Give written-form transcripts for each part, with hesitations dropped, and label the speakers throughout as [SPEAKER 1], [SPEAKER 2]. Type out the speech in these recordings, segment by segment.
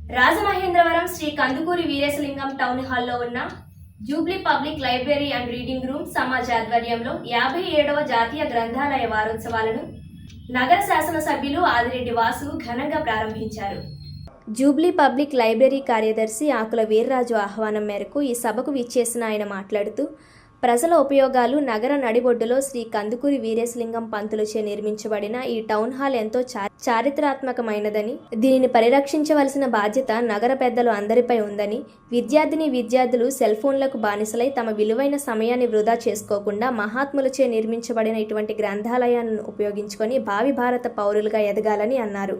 [SPEAKER 1] Rajamahendravaram Shri Kandukuri Veeresalingam town హాల్లో ఉన్న Jubilee public library and reading room Samaj ఆధ్వర్యంలో 57వ జాతీయ గ్రంథాలయ వారోత్సవాలను నగర శాసనసభ్యులు ఆదిరెడ్డి వాసు ఘనంగా ప్రారంభించారు. జూబ్లీ పబ్లిక్ లైబ్రరీ కార్యదర్శి ఆకుల వీర్రాజు ఆహ్వానం మేరకు ఈ సభకు విచ్చేసిన ఆయన మాట్లాడుతూ, ప్రజల ఉపయోగాలు నగర నడిబొడ్డులో శ్రీ కందుకూరి వీరేశలింగం పంతులుచే నిర్మించబడిన ఈ టౌన్ హాల్ ఎంతో చారిత్రాత్మకమైనదని, దీనిని పరిరక్షించవలసిన బాధ్యత నగర పెద్దలు అందరిపై ఉందని, విద్యార్థులు సెల్ ఫోన్లకు బానిసలై తమ విలువైన సమయాన్ని వృధా చేసుకోకుండా మహాత్ములచే నిర్మించబడిన ఇటువంటి గ్రంథాలయాలను ఉపయోగించుకొని భావి భారత పౌరులుగా ఎదగాలని అన్నారు.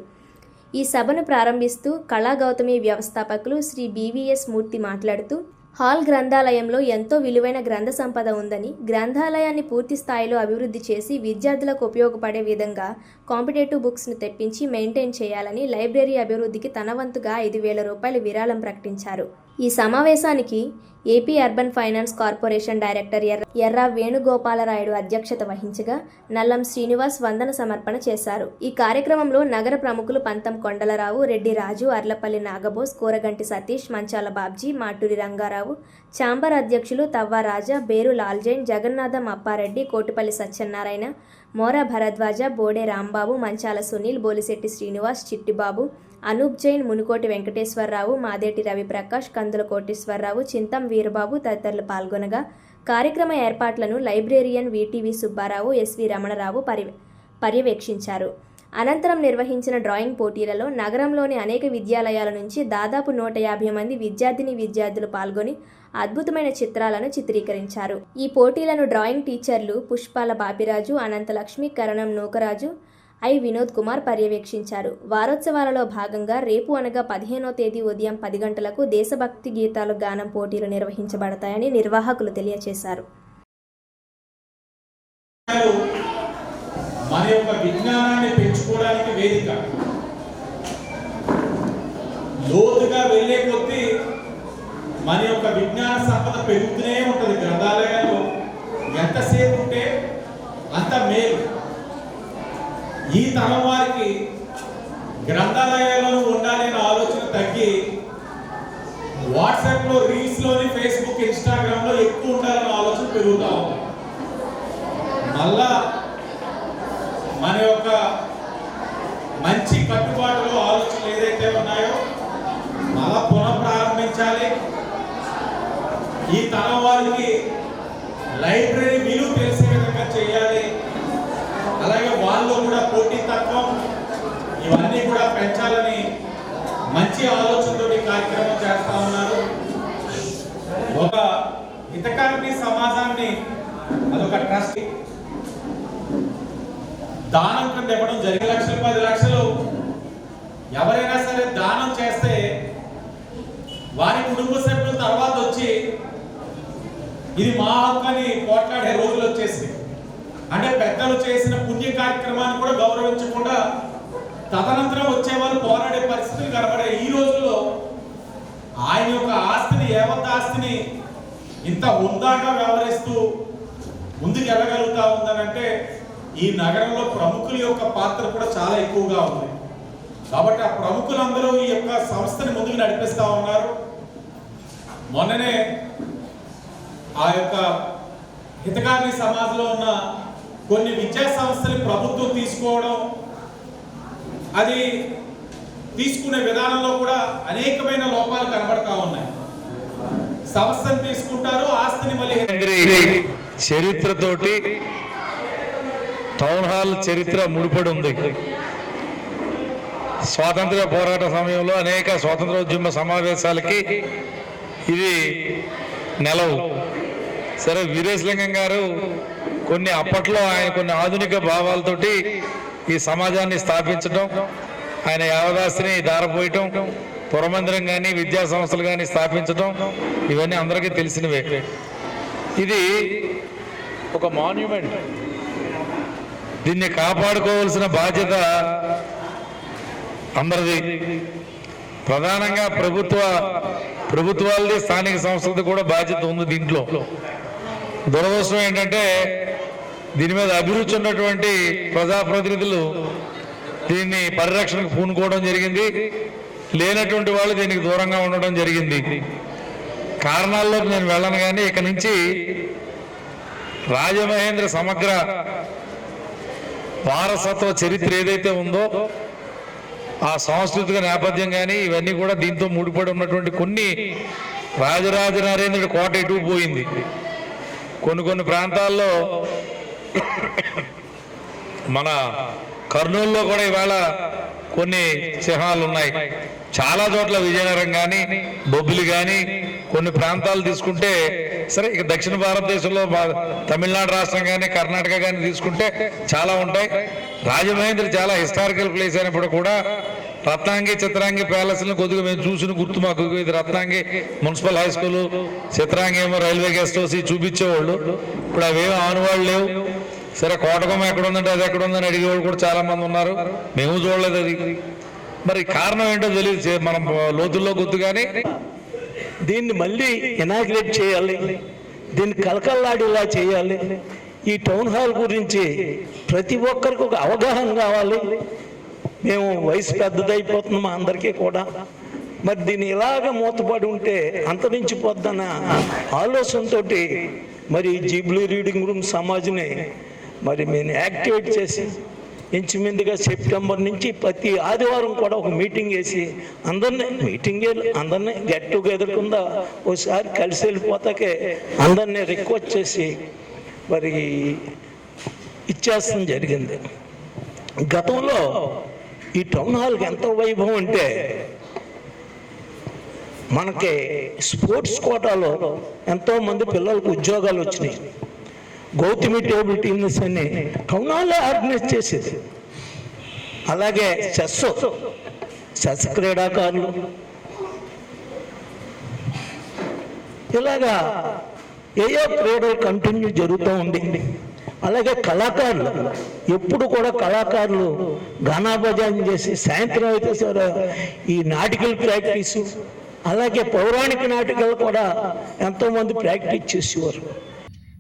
[SPEAKER 1] ఈ సభను ప్రారంభిస్తూ కళాగౌతమి వ్యవస్థాపకులు శ్రీ బీవీఎస్ మూర్తి మాట్లాడుతూ, హాల్ గ్రంథాలయంలో ఎంతో విలువైన గ్రంథ సంపద ఉందని, గ్రంథాలయాన్ని పూర్తి స్థాయిలో అభివృద్ధి చేసి విద్యార్థులకు ఉపయోగపడే విధంగా కాంపిటేటివ్ బుక్స్ను తెప్పించి మెయింటైన్ చేయాలని లైబ్రరీ అభివృద్ధికి తన వంతుగా 5,000 రూపాయల విరాళం ప్రకటించారు. ఈ సమావేశానికి AP urban finance corporation director Erra Venugopalarayudu అధ్యక్షత వహించగా నల్లం శ్రీనివాస్ వందన సమర్పణ చేశారు. ఈ కార్యక్రమంలో నగర ప్రముఖులు పంతం కొండలరావు, రెడ్డి రాజు, అర్లపల్లి నాగబోస్, కూరగంటి సతీష్, మంచాల బాబ్జీ, మాటూరి రంగారావు, ఛాంబర్ అధ్యక్షులు తవ్వ రాజా, బేరు లాల్జైన్, జగన్నాథం అప్పారెడ్డి, కోటిపల్లి సత్యనారాయణ, మోరా భరద్వాజ, బోడే రాంబాబు, మంచాల సునీల్, బోలిశెట్టి శ్రీనివాస్, చిట్టిబాబు, అనూప్ జైన్, మునుకోటి వెంకటేశ్వరరావు, మాదేటి రవిప్రకాష్, కందుల కోటేశ్వరరావు, చింతం వీరబాబు తదితరులు పాల్గొనగా కార్యక్రమ ఏర్పాట్లను librarian VTV Subbarao, SV Ramanarao పర్యవేక్షించారు. అనంతరం నిర్వహించిన డ్రాయింగ్ పోటీలలో నగరంలోని అనేక విద్యాలయాల నుంచి దాదాపు 150 మంది విద్యార్థులు పాల్గొని అద్భుతమైన చిత్రాలను చిత్రీకరించారు. ఈ పోటీలను డ్రాయింగ్ టీచర్లు పుష్పాల బాపిరాజు, అనంతలక్ష్మి, కరణం నూకరాజు, వినోద్ కుమార్ పర్యవేక్షించారు. వారోత్సవాలలో భాగంగా రేపు అనగా 15వ తేదీ ఉదయం 10 గంటలకు దేశభక్తి గీతాలు గానం పోటీలు నిర్వహించబడతాయని నిర్వాహకులు తెలియజేశారు.
[SPEAKER 2] మన యొక్క విజ్ఞానాన్ని పెంచుకోవడానికి వేదిక, లోతుగా వెళ్ళే కొద్దీ మన యొక్క విజ్ఞాన సంపద పెరుగుతూనే ఉంటుంది. గ్రంథాలయాల్లో ఎంతసేపు ఉంటే అంత మేలు. ఈ తరం వారికి గ్రంథాలయాల్లో ఉండాలి అనే ఆలోచన తగ్గి వాట్సాప్లో, రీల్స్లోని, ఫేస్బుక్, ఇన్స్టాగ్రామ్లో ఎక్కువ ఉండాలనే ఆలోచన పెరుగుతూ ఉంది. మళ్ళా మన యొక్క మంచి కట్టుబాటులో ఆలోచనలు ఏదైతే ఉన్నాయో మళ్ళా పునఃప్రారంభించాలి. ఈ తరం వారికి లైబ్రరీ విలువ తెలిసే విధంగా చేయాలి. అలాగే వాళ్ళు కూడా పోటీతత్వం ఇవన్నీ కూడా పెంచాలని మంచి ఆలోచనతో కార్యక్రమం చేస్తా ఉన్నారు. ఒక హితకారిణి సమాజాన్ని అదొక ట్రస్ట్ దానం కింద ఇవ్వడం జరిగే 1 లక్షలు 10 లక్షలు ఎవరైనా సరే దానం చేస్తే వారి కుటుంబ సభ్యుల తర్వాత వచ్చి ఇది మా హక్కు అని పోట్లాడే రోజులు వచ్చేసి, అంటే పెద్దలు చేసిన పుణ్య కార్యక్రమాన్ని కూడా గౌరవించకుండా తదనంతరం వచ్చే వాళ్ళు పోరాడే పరిస్థితులు కనబడే ఈ రోజుల్లో ఆయన యొక్క ఆస్తిని, యావత్ ఆస్తిని ఇంత హుందాగా వ్యవహరిస్తూ ముందుకు వెళ్ళగలుగుతా ఉందనంటే ఈ నగరంలో ప్రముఖుల యొక్క పాత్ర కూడా చాలా ఎక్కువగా ఉంది. కాబట్టి ఆ ప్రముఖులందరూ ఈ యొక్క సంస్థని ముందుకు నడిపిస్తూ ఉన్నారు. మొన్ననే ఆ యొక్క హితకారిణి సమాజంలో ఉన్న కొన్ని విద్యా సంస్థలు ప్రభుత్వం తీసుకోవడం, అది తీసుకునే విధానంలో కూడా అనేకమైన లోపాలు కనబడతా ఉన్నాయి. సంస్థను తీసుకుంటారు, ఆస్తిని మళ్ళీ
[SPEAKER 3] చరిత్రతోటి టౌన్ హాల్ చరిత్ర ముడిపడి ఉంది. స్వాతంత్ర పోరాట సమయంలో అనేక స్వాతంత్రోద్యమ సమావేశాలకి ఇది నెలవు. సరే, వీరేశలింగం గారు అప్పట్లో ఆయన కొన్ని ఆధునిక భావాలతోటి ఈ సమాజాన్ని స్థాపించడం, ఆయన యావదాస్తిని దారపోయటం, పురమందిరం కానీ విద్యా సంస్థలు కానీ స్థాపించడం ఇవన్నీ అందరికీ తెలిసినవే. ఇది ఒక మాన్యుమెంట్. దీన్ని కాపాడుకోవాల్సిన బాధ్యత అందరిది. ప్రధానంగా ప్రభుత్వాలది, స్థానిక సంస్థలది కూడా బాధ్యత ఉంది దీంట్లో. దురదృష్టం ఏంటంటే దీని మీద అభిరుచి ఉన్నటువంటి ప్రజాప్రతినిధులు దీన్ని పరిరక్షణకు పూనుకోవడం జరిగింది. లేనటువంటి వాళ్ళు దీనికి దూరంగా ఉండడం జరిగింది. కారణాల్లోకి నేను వెళ్ళను, కానీ ఇక నుంచి రాజమహేంద్ర సమగ్ర వారసత్వ చరిత్ర ఏదైతే ఉందో ఆ సాంస్కృతిక నేపథ్యం కానీ ఇవన్నీ కూడా దీంతో ముడిపడి ఉన్నటువంటి కొన్ని రాజరాజ నరేంద్రుడి కోట ఇటు పోయింది. కొన్ని ప్రాంతాల్లో మన కర్నూలులో కూడా ఇవాళ కొన్ని చిహ్నాలు ఉన్నాయి. చాలా చోట్ల విజయనగరం కానీ బొబ్బిలి కానీ కొన్ని ప్రాంతాలు తీసుకుంటే సరే, ఇక దక్షిణ భారతదేశంలో తమిళనాడు రాష్ట్రం కానీ కర్ణాటక కానీ తీసుకుంటే చాలా ఉంటాయి. రాజమహేంద్ర చాలా హిస్టారికల్ ప్లేస్ అయినప్పుడు కూడా రత్నాంగి చిత్రాంగి ప్యాలెస్లను కొద్దిగా మేము చూసిన గుర్తు మాకు. ఇది Ratnangi municipal high school, Chitrangi ఏమో రైల్వే గెస్ట్ హౌస్ చూపించేవాళ్ళు. ఇప్పుడు అవేమో ఆనవాళ్ళు లేవు. సరే, కోటకొమ్మ ఎక్కడ ఉందంటే అది ఎక్కడ ఉందని అడిగేవాళ్ళు కూడా చాలా మంది ఉన్నారు. మేము చూడలేదు అది. మరి కారణం ఏంటో తెలియదు, మనం లోతుల్లో గుర్తు. కానీ
[SPEAKER 4] దీన్ని మళ్ళీ ఇనాగ్రేట్ చేయాలి, దీన్ని కలకల్లాడేలా చేయాలి. ఈ టౌన్ హాల్ గురించి ప్రతి ఒక్కరికి ఒక అవగాహన కావాలి. మేము వయసు పెద్దదైపోతున్నాం మా అందరికీ కూడా. మరి దీన్ని ఇలాగ మూతపడి ఉంటే అంతరించిపోద్దన్న ఆలోచనతో మరి జూబ్లీ రీడింగ్ రూమ్ సమాజ్ని మరి మేము యాక్టివేట్ చేసి ఇంచుమిందుగా సెప్టెంబర్ నుంచి ప్రతి ఆదివారం కూడా ఒక మీటింగ్ వేసి అందరినీ గెట్ టుగెదర్ కింద ఒకసారి కలిసి వెళ్ళిపోతాకే అందరినీ రిక్వెస్ట్ చేసి మరి ఇచ్చేస్తాం జరిగింది. గతంలో ఈ టౌన్ హాల్కి ఎంత వైభవం అంటే మనకి స్పోర్ట్స్ కోటాలో ఎంతోమంది పిల్లలకు ఉద్యోగాలు వచ్చినాయి. గౌతమి టేబుల్ టీమ్స్ అని టౌన్ హాల్లో ఆర్గనైజ్ చేసేది. అలాగే చెస్ క్రీడాకారులు, ఇలాగా ఏయో క్రీడలు కంటిన్యూ జరుగుతూ ఉండింది. అలాగే కళాకారులు ఎప్పుడు కూడా కళాకారులు గానా భజన చేసి సాయంత్రం అయితే సరే ఈ నాటికల్ ప్రాక్టీసు, అలాగే పౌరాణిక నాటకాలు కూడా ఎంతోమంది ప్రాక్టీస్ చేసేవారు.